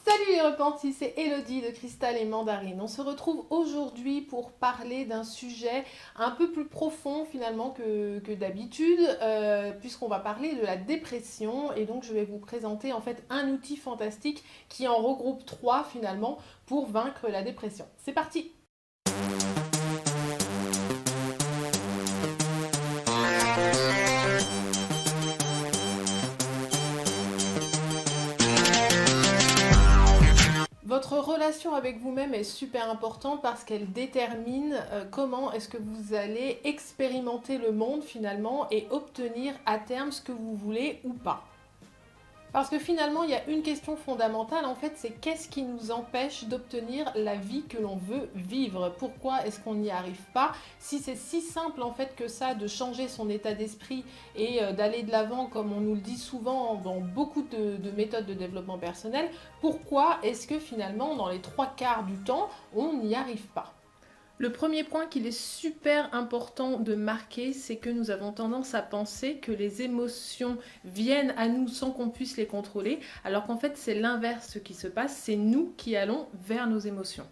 Salut les repentis, c'est Elodie de Cristal et Mandarine. On se retrouve aujourd'hui pour parler d'un sujet un peu plus profond finalement que d'habitude, puisqu'on va parler de la dépression. Et donc je vais vous présenter en fait un outil fantastique qui en regroupe trois finalement pour vaincre la dépression. C'est parti! Votre relation avec vous-même est super importante parce qu'elle détermine comment est-ce que vous allez expérimenter le monde finalement et obtenir à terme ce que vous voulez ou pas. Parce que finalement, il y a une question fondamentale, en fait, c'est qu'est-ce qui nous empêche d'obtenir la vie que l'on veut vivre? Pourquoi est-ce qu'on n'y arrive pas? Si c'est si simple, en fait, que ça, de changer son état d'esprit et d'aller de l'avant, comme on nous le dit souvent dans beaucoup de méthodes de développement personnel, pourquoi est-ce que finalement, dans les trois quarts du temps, on n'y arrive pas? Le premier point qu'il est super important de marquer, c'est que nous avons tendance à penser que les émotions viennent à nous sans qu'on puisse les contrôler, alors qu'en fait c'est l'inverse qui se passe, c'est nous qui allons vers nos émotions.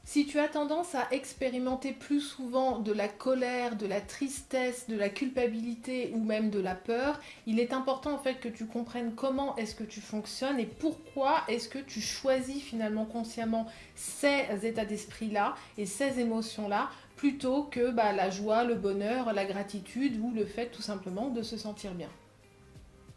Si tu as tendance à expérimenter plus souvent de la colère, de la tristesse, de la culpabilité ou même de la peur, il est important en fait que tu comprennes comment est-ce que tu fonctionnes et pourquoi est-ce que tu choisis finalement consciemment ces états d'esprit-là et ces émotions-là plutôt que la joie, le bonheur, la gratitude ou le fait tout simplement de se sentir bien.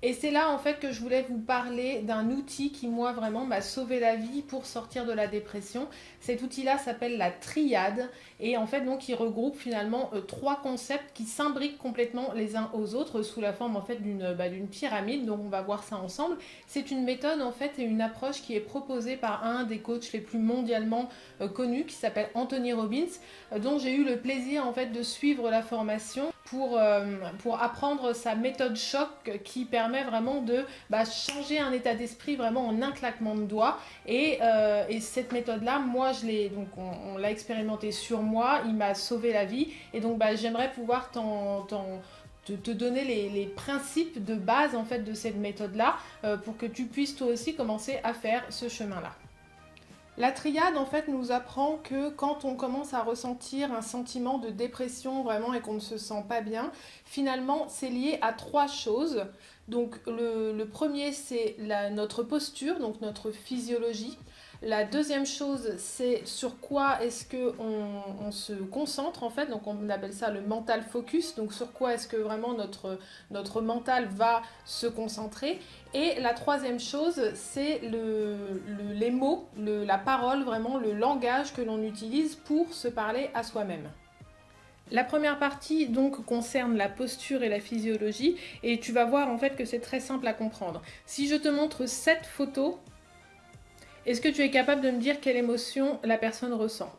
Et c'est là en fait que je voulais vous parler d'un outil qui moi vraiment m'a sauvé la vie pour sortir de la dépression. Cet outil-là s'appelle la triade et en fait donc il regroupe finalement trois concepts qui s'imbriquent complètement les uns aux autres sous la forme en fait d'une pyramide. Donc on va voir ça ensemble. C'est une méthode en fait et une approche qui est proposée par un des coachs les plus mondialement connus qui s'appelle Anthony Robbins, dont j'ai eu le plaisir en fait de suivre la formation pour apprendre sa méthode choc qui permet vraiment de changer un état d'esprit vraiment en un claquement de doigts. Et cette méthode-là, moi, on l'a expérimenté sur moi, il m'a sauvé la vie. Et donc, j'aimerais pouvoir te donner les principes de base en fait de cette méthode-là pour que tu puisses toi aussi commencer à faire ce chemin-là. La triade en fait nous apprend que quand on commence à ressentir un sentiment de dépression vraiment et qu'on ne se sent pas bien, finalement c'est lié à trois choses. Donc le premier c'est notre posture, donc notre physiologie. La deuxième chose, c'est sur quoi est-ce qu'on se concentre en fait, donc on appelle ça le mental focus, donc sur quoi est-ce que vraiment notre mental va se concentrer. Et la troisième chose, c'est les mots, la parole, vraiment le langage que l'on utilise pour se parler à soi-même. La première partie donc concerne la posture et la physiologie et tu vas voir en fait que c'est très simple à comprendre. Si je te montre cette photo, est-ce que tu es capable de me dire quelle émotion la personne ressent?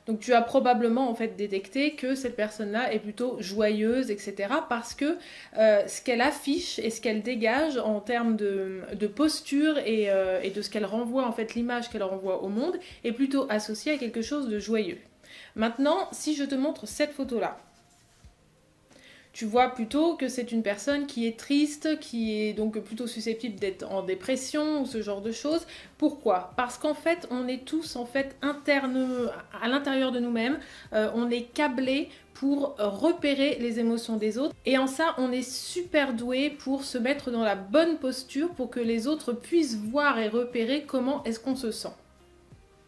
Donc tu as probablement en fait détecté que cette personne-là est plutôt joyeuse, etc. Parce que ce qu'elle affiche et ce qu'elle dégage en termes de posture et de ce qu'elle renvoie, en fait l'image qu'elle renvoie au monde, est plutôt associée à quelque chose de joyeux. Maintenant, si je te montre cette photo-là, tu vois plutôt que c'est une personne qui est triste, qui est donc plutôt susceptible d'être en dépression ou ce genre de choses. Pourquoi? Parce qu'en fait, on est tous en fait à l'intérieur de nous-mêmes, on est câblés pour repérer les émotions des autres. Et en ça, on est super doué pour se mettre dans la bonne posture pour que les autres puissent voir et repérer comment est-ce qu'on se sent.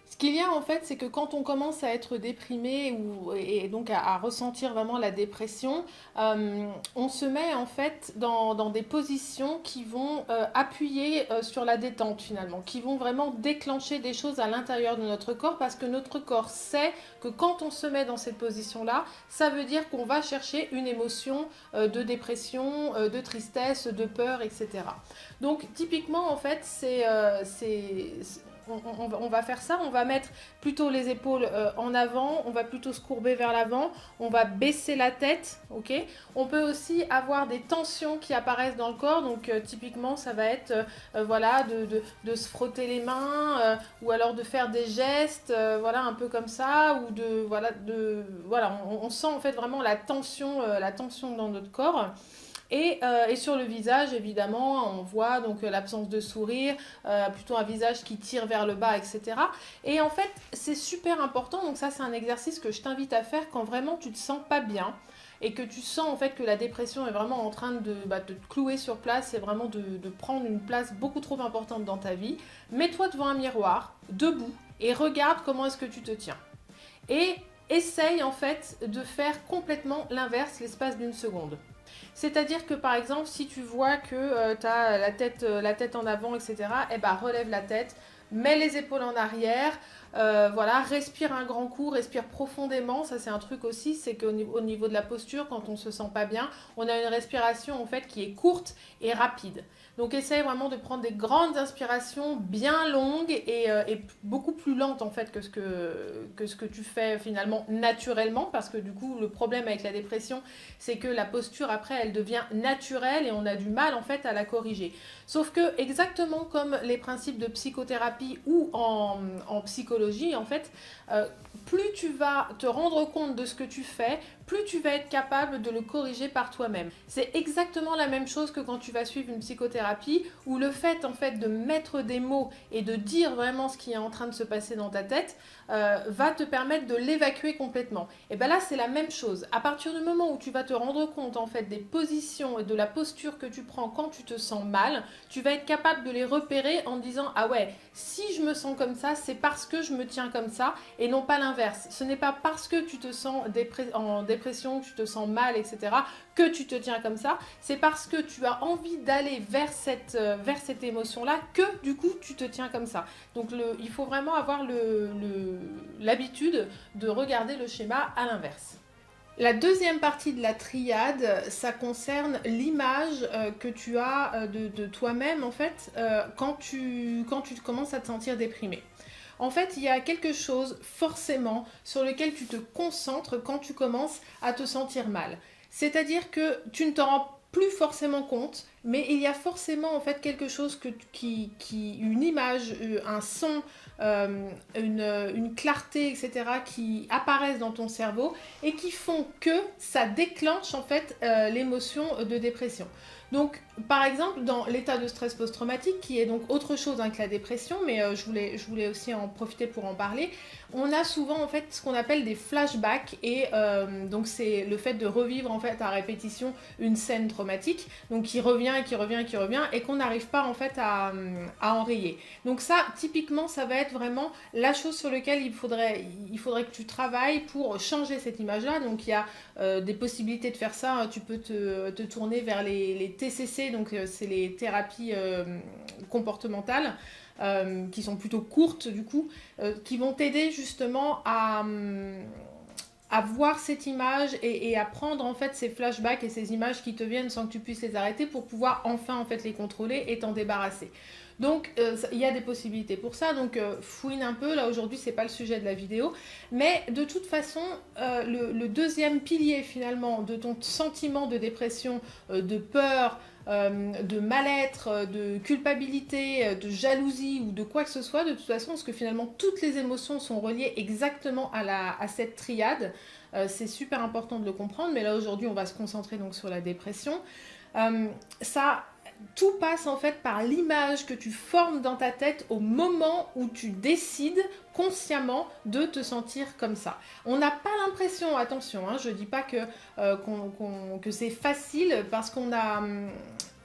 Ce qu'il y a en fait, c'est que quand on commence à être déprimé et donc à ressentir vraiment la dépression, on se met en fait dans des positions qui vont appuyer sur la détente finalement, qui vont vraiment déclencher des choses à l'intérieur de notre corps parce que notre corps sait que quand on se met dans cette position-là, ça veut dire qu'on va chercher une émotion de dépression, de tristesse, de peur, etc. Donc typiquement en fait, on va faire ça, on va mettre plutôt les épaules en avant, on va plutôt se courber vers l'avant, on va baisser la tête, ok. On peut aussi avoir des tensions qui apparaissent dans le corps, donc typiquement ça va être voilà, de se frotter les mains ou alors de faire des gestes, voilà, un peu comme ça, ou voilà, on sent en fait vraiment la tension dans notre corps. Et sur le visage, évidemment, on voit donc l'absence de sourire, plutôt un visage qui tire vers le bas, etc. Et en fait, c'est super important. Donc ça, c'est un exercice que je t'invite à faire quand vraiment tu te sens pas bien et que tu sens en fait que la dépression est vraiment en train de te clouer sur place et vraiment de prendre une place beaucoup trop importante dans ta vie. Mets-toi devant un miroir, debout, et regarde comment est-ce que tu te tiens. Et essaye en fait de faire complètement l'inverse l'espace d'une seconde. C'est-à-dire que par exemple, si tu vois que tu as la tête en avant, etc., eh ben, relève la tête, mets les épaules en arrière, voilà, respire un grand coup, respire profondément. Ça, c'est un truc aussi, c'est qu'au niveau de la posture, quand on se sent pas bien, on a une respiration en fait qui est courte et rapide. Donc, essaye vraiment de prendre des grandes inspirations bien longues et beaucoup plus lentes en fait que ce que tu fais finalement naturellement, parce que du coup, le problème avec la dépression, c'est que la posture après, elle devient naturelle et on a du mal en fait à la corriger. Sauf que exactement comme les principes de psychothérapie ou en psychologie, en fait, plus tu vas te rendre compte de ce que tu fais, plus tu vas être capable de le corriger par toi-même. C'est exactement la même chose que quand tu vas suivre une psychothérapie, où le fait en fait de mettre des mots et de dire vraiment ce qui est en train de se passer dans ta tête va te permettre de l'évacuer complètement. Et bien là, c'est la même chose. À partir du moment où tu vas te rendre compte en fait des positions et de la posture que tu prends quand tu te sens mal, tu vas être capable de les repérer en disant « Ah ouais, si je me sens comme ça, c'est parce que je me tiens comme ça et non pas l'inverse. Ce n'est pas parce que tu te sens en dépression, que tu te sens mal, etc., que tu te tiens comme ça. C'est parce que tu as envie d'aller vers cette émotion-là que du coup, tu te tiens comme ça. » Donc, il faut vraiment avoir l'habitude de regarder le schéma à l'inverse. La deuxième partie de la triade, ça concerne l'image que tu as de toi-même en fait quand tu commences à te sentir déprimé. En fait, il y a quelque chose forcément sur lequel tu te concentres quand tu commences à te sentir mal. C'est-à-dire que tu ne t'en rends plus forcément compte, mais il y a forcément en fait quelque chose une image, un son, une clarté, etc., qui apparaissent dans ton cerveau et qui font que ça déclenche en fait l'émotion de dépression. Donc, par exemple, dans l'état de stress post-traumatique, qui est donc autre chose que la dépression, mais je voulais aussi en profiter pour en parler, on a souvent en fait ce qu'on appelle des flashbacks et donc c'est le fait de revivre en fait à répétition une scène traumatique, donc qui revient et qu'on n'arrive pas en fait à enrayer. Donc ça, typiquement, ça va être vraiment la chose sur laquelle il faudrait que tu travailles pour changer cette image-là. Donc il y a des possibilités de faire ça. Tu peux te tourner vers les TCC, donc c'est les thérapies comportementales. Qui sont plutôt courtes du coup, qui vont t'aider justement à voir cette image et à prendre en fait ces flashbacks et ces images qui te viennent sans que tu puisses les arrêter pour pouvoir enfin en fait les contrôler et t'en débarrasser. Donc il y a des possibilités pour ça, donc fouine un peu, là aujourd'hui c'est pas le sujet de la vidéo, mais de toute façon le deuxième pilier finalement de ton sentiment de dépression, de peur, de mal-être, de culpabilité, de jalousie ou de quoi que ce soit, de toute façon, parce que finalement toutes les émotions sont reliées exactement à cette triade. C'est super important de le comprendre, mais là aujourd'hui on va se concentrer donc sur la dépression. Tout passe en fait par l'image que tu formes dans ta tête au moment où tu décides consciemment de te sentir comme ça. On n'a pas l'impression, attention, je dis pas que c'est facile parce qu'on a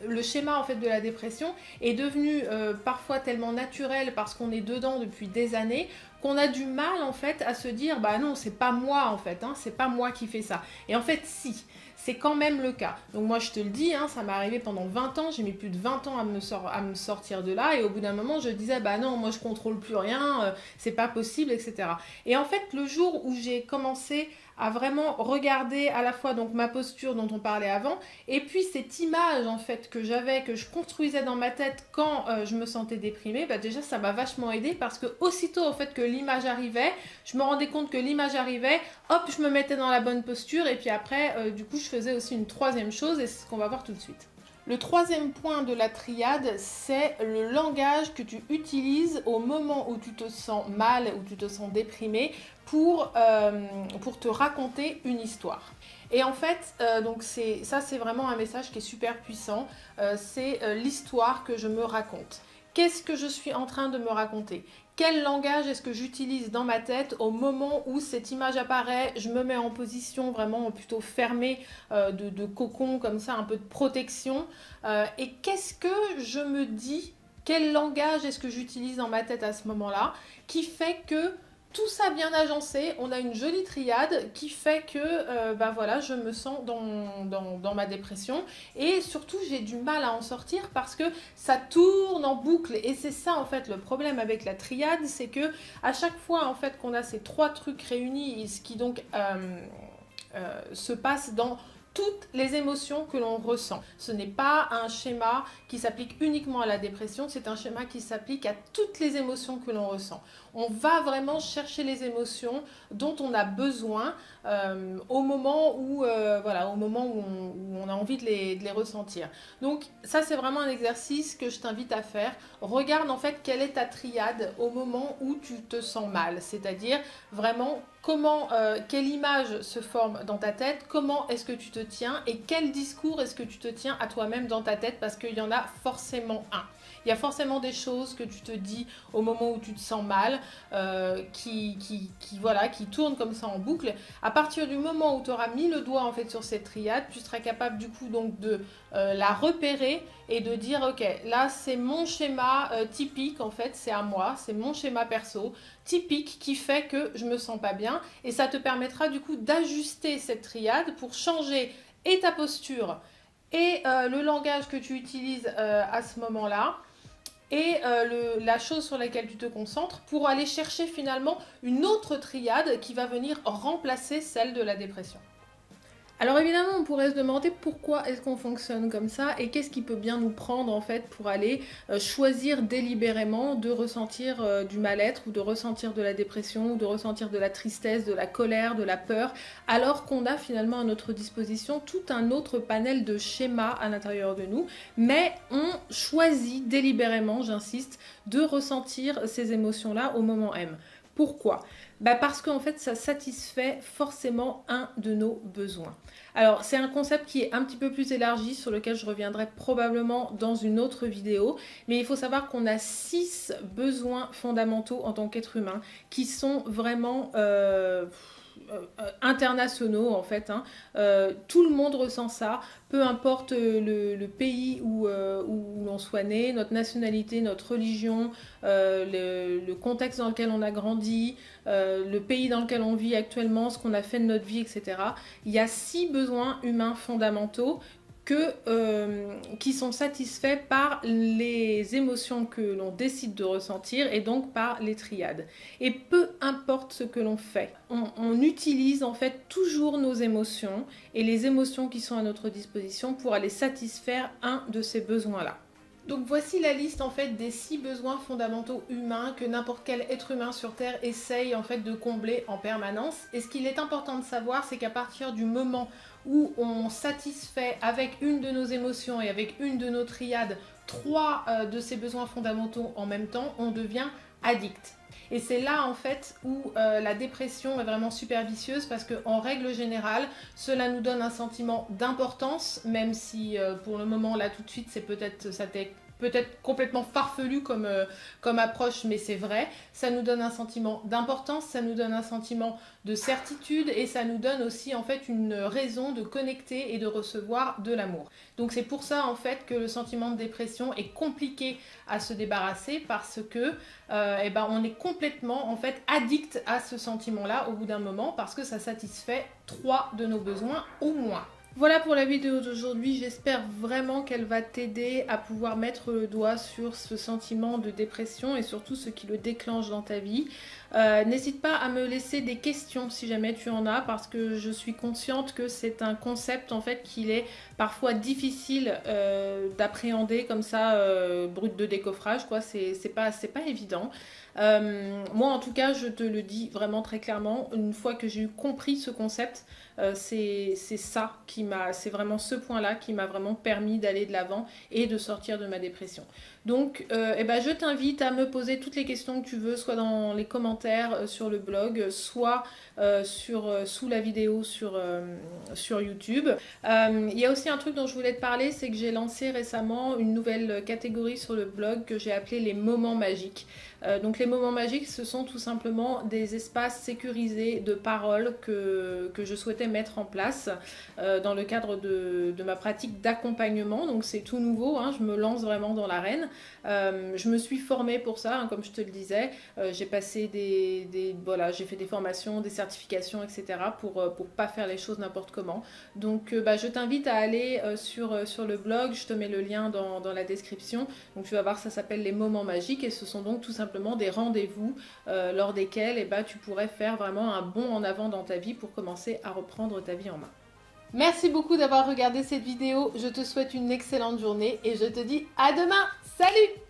le schéma en fait de la dépression est devenu parfois tellement naturel parce qu'on est dedans depuis des années qu'on a du mal en fait à se dire bah non, c'est pas moi en fait, c'est pas moi qui fais ça. Et en fait si, c'est quand même le cas. Donc moi je te le dis, ça m'est arrivé pendant 20 ans, j'ai mis plus de 20 ans à me sortir de là et au bout d'un moment je disais bah non, moi je contrôle plus rien, c'est pas possible, etc. Et en fait le jour où j'ai commencé à vraiment regarder à la fois donc ma posture dont on parlait avant et puis cette image en fait que j'avais, que je construisais dans ma tête quand je me sentais déprimée, bah déjà ça m'a vachement aidée parce que aussitôt en fait que l'image arrivait, je me rendais compte que l'image arrivait, hop je me mettais dans la bonne posture et puis après du coup je faisais aussi une troisième chose et c'est ce qu'on va voir tout de suite. Le troisième point de la triade, c'est le langage que tu utilises au moment où tu te sens mal, où tu te sens déprimé, pour te raconter une histoire. Et en fait, donc ça c'est vraiment un message qui est super puissant, c'est l'histoire que je me raconte. Qu'est-ce que je suis en train de me raconter? Quel langage est-ce que j'utilise dans ma tête au moment où cette image apparaît? Je me mets en position vraiment plutôt fermée, de cocon comme ça, un peu de protection. Et qu'est-ce que je me dis? Quel langage est-ce que j'utilise dans ma tête à ce moment-là? Qui fait que tout ça bien agencé, on a une jolie triade qui fait que ben voilà, je me sens dans ma dépression et surtout j'ai du mal à en sortir parce que ça tourne en boucle et c'est ça en fait le problème avec la triade, c'est que à chaque fois en fait qu'on a ces trois trucs réunis, ce qui donc se passe dans toutes les émotions que l'on ressent. Ce n'est pas un schéma qui s'applique uniquement à la dépression, c'est un schéma qui s'applique à toutes les émotions que l'on ressent. On va vraiment chercher les émotions dont on a besoin au moment où, voilà, au moment où on a envie de les ressentir. Donc ça c'est vraiment un exercice que je t'invite à faire. Regarde en fait quelle est ta triade au moment où tu te sens mal, c'est-à-dire vraiment comment, quelle image se forme dans ta tête, comment est-ce que tu te tiens et quel discours est-ce que tu te tiens à toi-même dans ta tête parce qu'il y en a forcément un. Il y a forcément des choses que tu te dis au moment où tu te sens mal, qui tournent comme ça en boucle. À partir du moment où tu auras mis le doigt en fait sur cette triade, tu seras capable du coup donc de la repérer et de dire ok, là c'est mon schéma typique en fait, c'est à moi, c'est mon schéma perso typique qui fait que je me sens pas bien et ça te permettra du coup d'ajuster cette triade pour changer et ta posture et le langage que tu utilises à ce moment-là et la chose sur laquelle tu te concentres pour aller chercher finalement une autre triade qui va venir remplacer celle de la dépression. Alors évidemment, on pourrait se demander pourquoi est-ce qu'on fonctionne comme ça et qu'est-ce qui peut bien nous prendre en fait pour aller choisir délibérément de ressentir du mal-être ou de ressentir de la dépression ou de ressentir de la tristesse, de la colère, de la peur, alors qu'on a finalement à notre disposition tout un autre panel de schémas à l'intérieur de nous, mais on choisit délibérément, j'insiste, de ressentir ces émotions-là au moment M. Pourquoi ? Parce qu'en fait, ça satisfait forcément un de nos besoins. Alors, c'est un concept qui est un petit peu plus élargi, sur lequel je reviendrai probablement dans une autre vidéo, mais il faut savoir qu'on a 6 besoins fondamentaux en tant qu'être humain, qui sont vraiment internationaux en fait. Tout le monde ressent ça, peu importe le pays où l'on soit né, notre nationalité, notre religion, le contexte dans lequel on a grandi, le pays dans lequel on vit actuellement, ce qu'on a fait de notre vie, etc. Il y a 6 besoins humains fondamentaux qui sont satisfaits par les émotions que l'on décide de ressentir et donc par les triades. Et peu importe ce que l'on fait, on utilise en fait toujours nos émotions et les émotions qui sont à notre disposition pour aller satisfaire un de ces besoins-là. Donc voici la liste en fait des 6 besoins fondamentaux humains que n'importe quel être humain sur Terre essaye en fait de combler en permanence. Et ce qu'il est important de savoir, c'est qu'à partir du moment où on satisfait avec une de nos émotions et avec une de nos triades 3 de ces besoins fondamentaux en même temps, on devient addict. Et c'est là en fait où la dépression est vraiment super vicieuse parce qu'en règle générale, cela nous donne un sentiment d'importance, même si pour le moment là tout de suite ça t'est peut-être complètement farfelu comme approche, mais c'est vrai. Ça nous donne un sentiment d'importance, ça nous donne un sentiment de certitude et ça nous donne aussi en fait une raison de connecter et de recevoir de l'amour. Donc c'est pour ça en fait que le sentiment de dépression est compliqué à se débarrasser parce que on est complètement en fait addict à ce sentiment-là au bout d'un moment parce que ça satisfait 3 de nos besoins au moins. Voilà pour la vidéo d'aujourd'hui, j'espère vraiment qu'elle va t'aider à pouvoir mettre le doigt sur ce sentiment de dépression et surtout ce qui le déclenche dans ta vie. N'hésite pas à me laisser des questions si jamais tu en as parce que je suis consciente que c'est un concept en fait qu'il est parfois difficile d'appréhender comme ça brut de décoffrage quoi, c'est pas évident. Moi en tout cas je te le dis vraiment très clairement, une fois que j'ai compris ce concept, c'est vraiment ce point là qui m'a vraiment permis d'aller de l'avant et de sortir de ma dépression. Donc, je t'invite à me poser toutes les questions que tu veux, soit dans les commentaires sur le blog, soit sous la vidéo sur YouTube. Il y a aussi un truc dont je voulais te parler, c'est que j'ai lancé récemment une nouvelle catégorie sur le blog que j'ai appelée les moments magiques. Donc les moments magiques, ce sont tout simplement des espaces sécurisés de parole que je souhaitais mettre en place dans le cadre de ma pratique d'accompagnement. Donc c'est tout nouveau, hein, je me lance vraiment dans l'arène. Je me suis formée pour ça, hein, comme je te le disais. J'ai passé voilà, j'ai fait des formations, des certifications, etc. pour pas faire les choses n'importe comment. Donc je t'invite à aller sur le blog, je te mets le lien dans la description. Donc tu vas voir, ça s'appelle les moments magiques et ce sont donc tout simplement des rendez-vous lors desquels tu pourrais faire vraiment un bond en avant dans ta vie pour commencer à reprendre ta vie en main. Merci beaucoup d'avoir regardé cette vidéo, je te souhaite une excellente journée et je te dis à demain. Salut!